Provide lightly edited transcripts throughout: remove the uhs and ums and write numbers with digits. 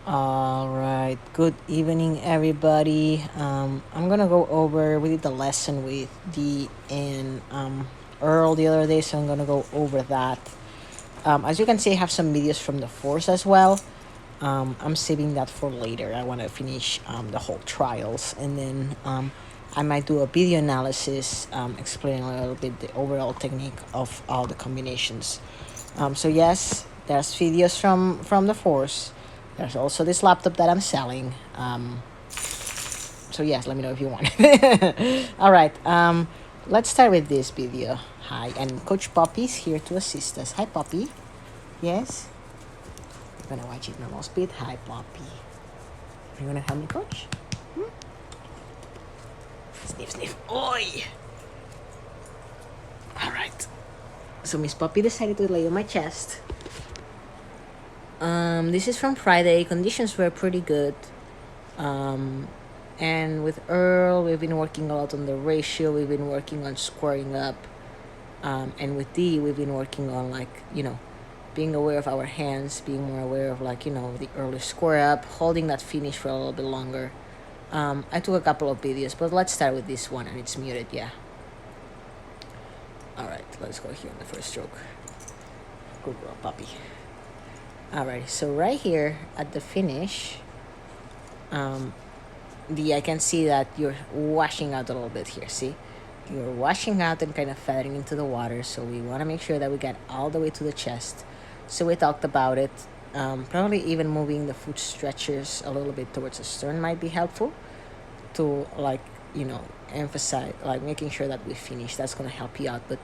All right. Good evening, everybody. I'm gonna go over. We did the lesson with D and Earl the other day, so I'm gonna go over that. As you can see, I have some videos from the force as well. I'm saving that for later. I want to finish the whole trials, and then I might do a video analysis explaining a little bit the overall technique of all the combinations. So yes, there's videos from the force. There's also this laptop that I'm selling. So yes, let me know if you want it. All right. Let's start with this video. Hi, and Coach Poppy's here to assist us. Hi, Poppy. Yes. I'm gonna watch it normal speed. Hi, Poppy. Are you gonna help me, Coach? Sniff, sniff. Oi! All right. So Miss Poppy decided to lay on my chest. This is from Friday. Conditions were pretty good. And with Earl, we've been working a lot on the ratio. We've been working on squaring up. And with D, we've been working on being aware of our hands, being more aware of the early square up, holding that finish for a little bit longer. I took a couple of videos, but let's start with this one, and it's muted, yeah. All right, let's go here on the first stroke. Good girl, puppy. All right, so right here at the finish, I can see that you're washing out a little bit here, see? You're washing out and kind of feathering into the water, so we want to make sure that we get all the way to the chest. So we talked about it. Probably even moving the foot stretchers a little bit towards the stern might be helpful to emphasize, making sure that we finish. That's going to help you out. But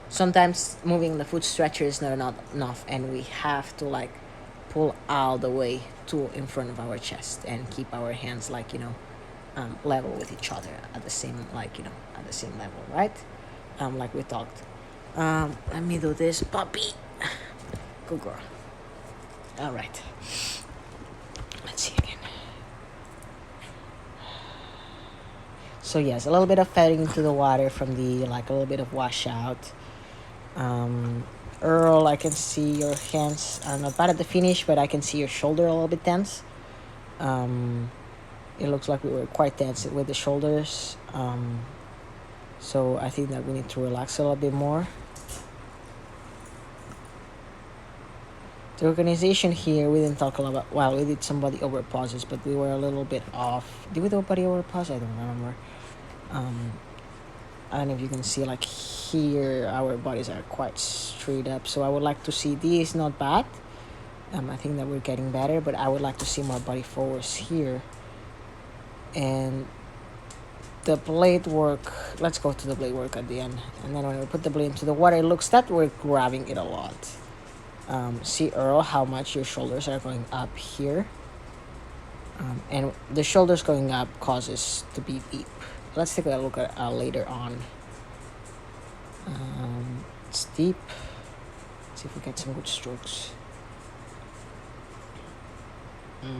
sometimes moving the foot stretcher is not enough, and we have to pull all the way to in front of our chest and keep our hands level with each other at the same at the same level, right? Like we talked. Let me do this, puppy. Good girl. All right. Let's see again. So yes, a little bit of feathering into the water from the a little bit of washout. Earl, I can see your hands are not bad at the finish, but I can see your shoulder a little bit tense. It looks like we were quite tense with the shoulders. So I think that we need to relax a little bit more. The organization here, we didn't talk a lot about, well, we did some body over pauses, but we were a little bit off. Did we do a body over pause? I don't remember. I don't know if you can see here, our bodies are quite straight up. So I would like to see, this not bad. I think that we're getting better, but I would like to see more body forwards here. And the blade work, let's go to the blade work at the end. And then when we put the blade into the water, it looks that we're grabbing it a lot. See, Earl, how much your shoulders are going up here. And the shoulders going up causes to be deep. Let's take a look at later on. It's deep. Let's see if we get some good strokes. Let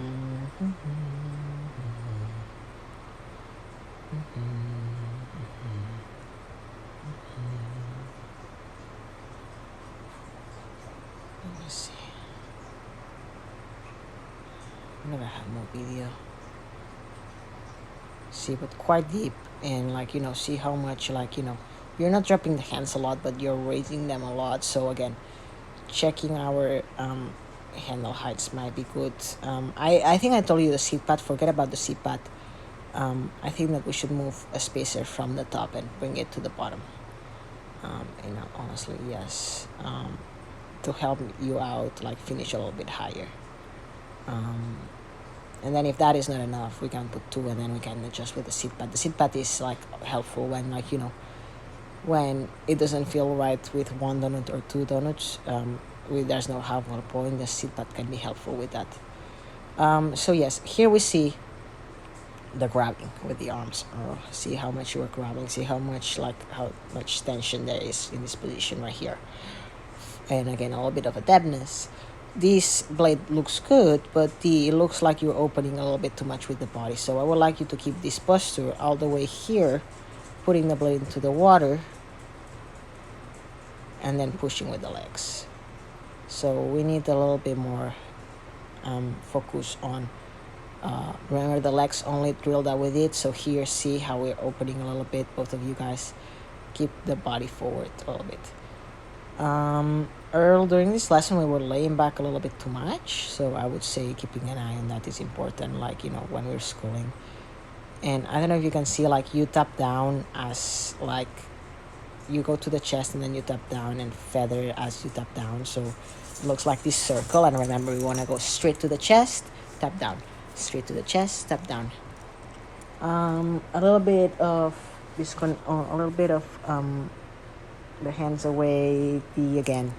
me see. I'm gonna have more video. See, but quite deep, and see how much you're not dropping the hands a lot, but you're raising them a lot. So again, checking our handle heights might be good. I think I told you the seat pad. Forget about the seat pad. I think that we should move a spacer from the top and bring it to the bottom. Honestly, yes. To help you out, finish a little bit higher. And then if that is not enough, we can put 2, and then we can adjust with the seat pad. The seat pad is helpful when when it doesn't feel right with 1 donut or 2 donuts. There's no halfway point. The seat pad can be helpful with that. So yes, here we see the grabbing with the arms. See how much you are grabbing. See how much tension there is in this position right here. And again, a little bit of a depthness. This blade looks good, but it looks like you're opening a little bit too much with the body. So I would like you to keep this posture all the way here, putting the blade into the water, and then pushing with the legs. So we need a little bit more focus on, remember the legs only drill that we did. So here, see how we're opening a little bit, both of you guys. Keep the body forward a little bit. Earl, during this lesson we were laying back a little bit too much, so I would say keeping an eye on that is important, like, when we're schooling. And I don't know if you can see, like, you tap down as, like, you go to the chest and then you tap down and feather as you tap down, so it looks like this circle. And remember, we want to go straight to the chest, tap down, straight to the chest, tap down. A little bit of this a little bit of the hands away. Again,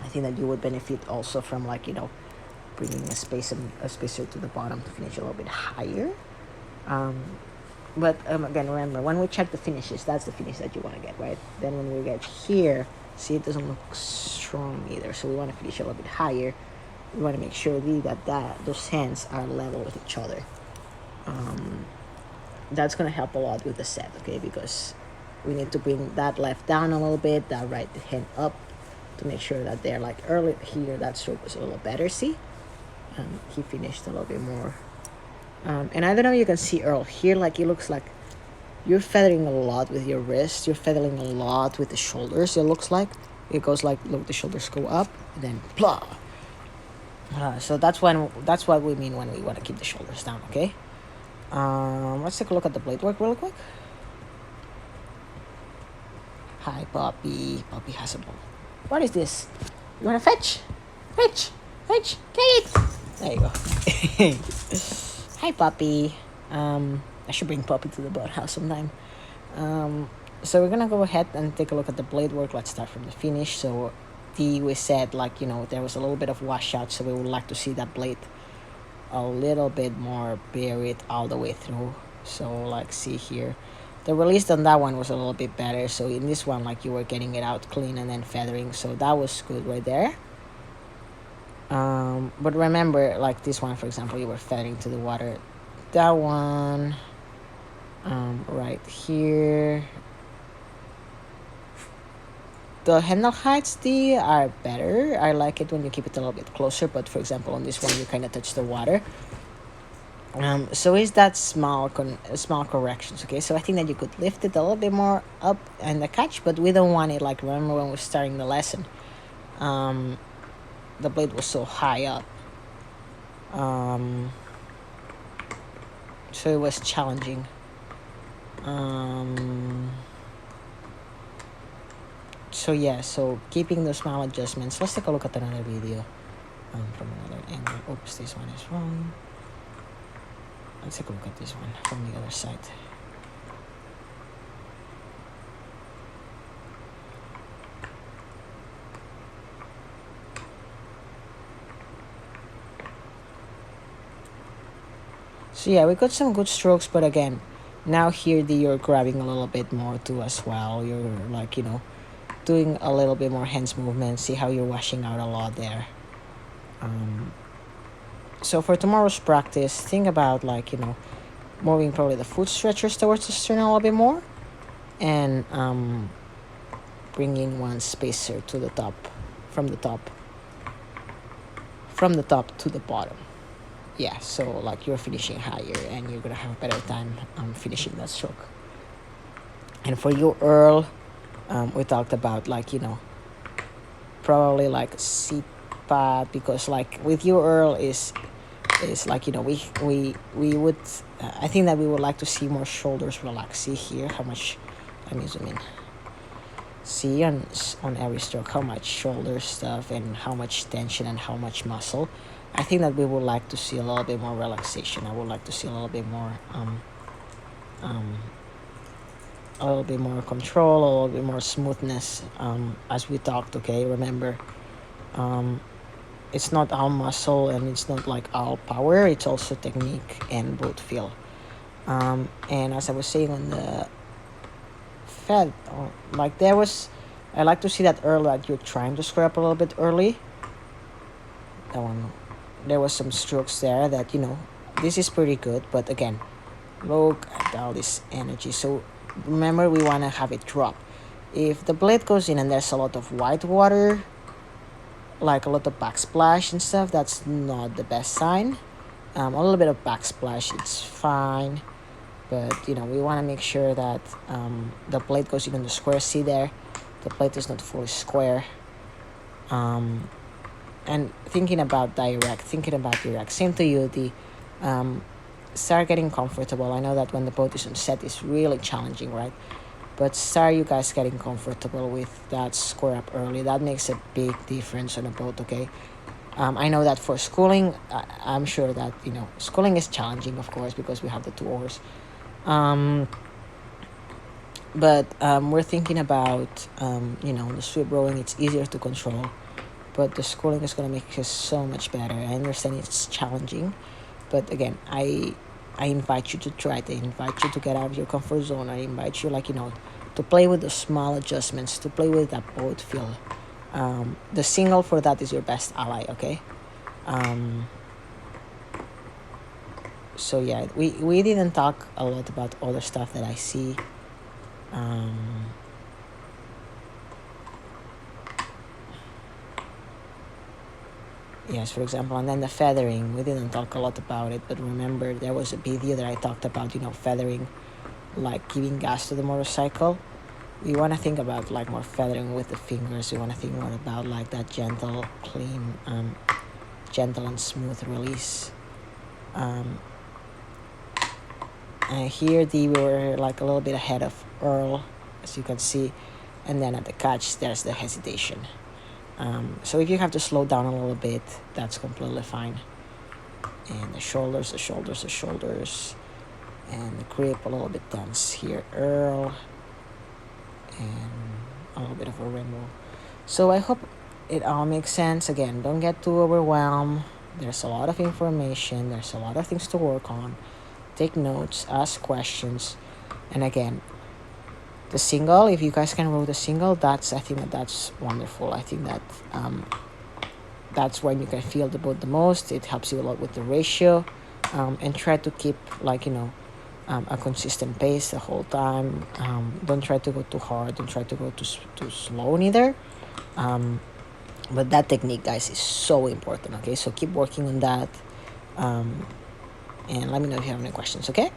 I think that you would benefit also from, like, bringing a spacer to the bottom to finish a little bit higher. But again, remember, when we check the finishes, that's the finish that you want to get, right? Then when we get here, see, it doesn't look strong either, so we want to finish a little bit higher. We want to make sure that those hands are level with each other. That's going to help a lot with the set, okay? Because we need to bring that left down a little bit, that right hand up, to make sure that they're, like, early here. That stroke was a little better, see? He finished a little bit more. And I don't know if you can see Earl here, like, it looks like you're feathering a lot with your wrist. You're feathering a lot with the shoulders. It looks like it goes like, look, the shoulders go up and then blah. So that's what we mean when we want to keep the shoulders down, okay? Let's take a look at the blade work really quick. Hi, Poppy. Poppy has a ball. What is this? You want to fetch? Fetch. Get it. There you go. Hi, Poppy. I should bring Poppy to the boathouse sometime. So we're gonna go ahead and take a look at the blade work. Let's start from the finish. So we said, like, there was a little bit of washout, so we would like to see that blade a little bit more buried all the way through. So, like, see here, the release on that one was a little bit better. So in this one, like, you were getting it out clean and then feathering, so that was good right there. But remember, like this one, for example, you were feathering to the water. That one, right here, the handle heights are better. I like it when you keep it a little bit closer, but for example, on this one, you kind of touch the water. So is that small corrections, okay? So I think that you could lift it a little bit more up and the catch, but we don't want it, like, remember when we're starting the lesson, the blade was so high up, so it was challenging. So yeah, so keeping those small adjustments. Let's take a look at another video from another angle. Oops, this one is wrong. Let's take a look at this one from the other side. So yeah, we got some good strokes, but again, now here you're grabbing a little bit more too as well. You're, like, doing a little bit more hands movement. See how you're washing out a lot there. So for tomorrow's practice, think about, like, moving probably the foot stretchers towards the sternum a little bit more, and bringing one spacer to the top, from the top to the bottom. Yeah, so, like, you're finishing higher and you're gonna have a better time finishing that stroke. And for you, Earl, we talked about, like, probably, like, seat pad, because, like, with you, Earl, is like, we would I think that we would like to see more shoulders relax. See here how much, let me zoom in. See on every stroke how much shoulder stuff and how much tension and how much muscle. I think that we would like to see a little bit more relaxation. I would like to see a little bit more control, a little bit more smoothness, as we talked, okay? Remember, it's not all muscle and it's not, like, all power. It's also technique and both feel. And as I was saying on the fed, like, I like to see that early, like, you're trying to square up a little bit early. That one, there was some strokes there that, this is pretty good, but again, look at all this energy. So remember, we want to have it drop. If the blade goes in and there's a lot of white water, like a lot of backsplash and stuff, that's not the best sign. A little bit of backsplash, it's fine, but we want to make sure that the plate goes even the square. See there, the plate is not fully square. And thinking about direct, same to you. Start getting comfortable. I know that when the boat is on set, it's really challenging, right? But start you guys getting comfortable with that square up early. That makes a big difference on a boat, okay? I know that for schooling, I'm sure that schooling is challenging, of course, because we have the 2 hours. But we're thinking about the sweep rowing. It's easier to control, but the schooling is going to make it so much better. I understand it's challenging, but again, I invite you to try it. I invite you to get out of your comfort zone. I invite you, to play with the small adjustments, to play with that boat feel. The single for that is your best ally, okay? So yeah, we didn't talk a lot about other stuff that I see. Yes, for example, and then the feathering, we didn't talk a lot about it, but remember there was a video that I talked about, feathering, like giving gas to the motorcycle. We want to think about more feathering with the fingers. We want to think more about that gentle, clean, gentle and smooth release. And here we were a little bit ahead of Earl, as you can see, and then at the catch there's the hesitation. So if you have to slow down a little bit, that's completely fine. And the shoulders, and the grip a little bit tense here, Earl, and a little bit of a remove. So I hope it all makes sense. Again, don't get too overwhelmed. There's a lot of information. There's a lot of things to work on. Take notes, ask questions, and again, the single, if you guys can row the single, I think that's wonderful. I think that that's when you can feel the boat the most. It helps you a lot with the ratio, and try to keep a consistent pace the whole time. Don't try to go too hard. Don't try to go too slow neither. But that technique, guys, is so important. Okay, so keep working on that, and let me know if you have any questions. Okay.